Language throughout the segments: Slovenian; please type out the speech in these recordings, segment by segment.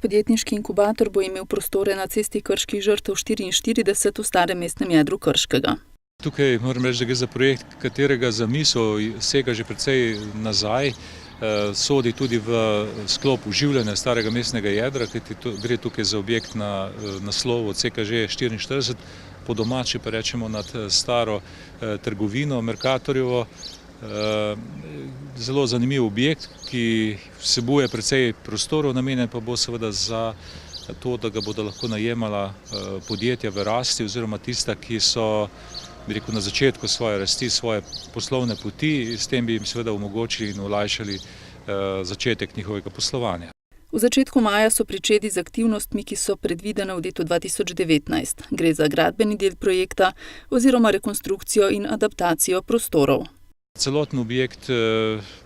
Podjetniški inkubator bo imel prostore na Cesti Krških žrtev 44 v starem mestnem jedru Krškega. Tukaj moram reči, da gre za projekt, katerega zamisel sega že precej nazaj, sodi tudi v sklop oživljanja starega mestnega jedra, kajti gre tukaj za objekt na naslovu CKŽ 44, po domači pa rečemo nad staro trgovino Mercatorjevo. Zelo zanimiv objekt, ki vsebuje precej prostorov, namenjen pa bo seveda za to, da ga bodo lahko najemala podjetja v rasti oziroma tista, ki so na začetku svoje rasti, svoje poslovne poti, s tem bi jim seveda omogočili in olajšali začetek njihovega poslovanja. V začetku maja so pričeli z aktivnostmi, ki so predvidene v letu 2019. Gre za gradbeni del projekta oziroma rekonstrukcijo in adaptacijo prostorov. Celoten objekt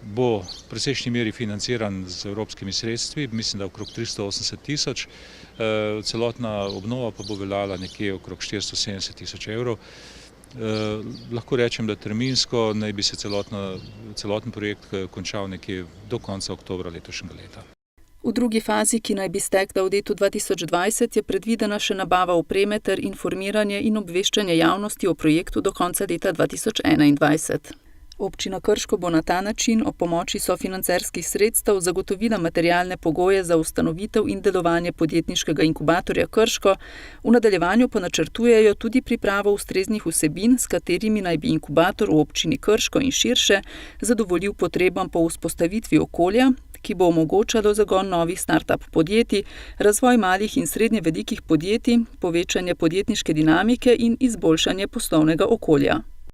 bo v precejšnji meri financiran z evropskimi sredstvi, mislim, da okrog 380 tisoč. Celotna obnova pa bo veljala nekje okrog 470 tisoč evrov. Lahko rečem, da terminsko naj bi se celoten projekt končal nekje do konca oktobra letošnjega leta. V drugi fazi, ki naj bi stekla v letu 2020, je predvidena še nabava opreme ter informiranje in obveščanje javnosti o projektu do konca leta 2021. Občina Krško bo na ta način ob pomoči sofinancerskih sredstev zagotovila materialne pogoje za ustanovitev in delovanje podjetniškega inkubatorja Krško, v nadaljevanju pa načrtujejo tudi pripravo ustreznih vsebin, s katerimi naj bi inkubator v občini Krško in širše zadovoljil potrebam po vzpostavitvi okolja, ki bo omogočalo zagon novih start-up podjetij, razvoj malih in srednje velikih podjetij, povečanje podjetniške dinamike in izboljšanje poslovnega okolja.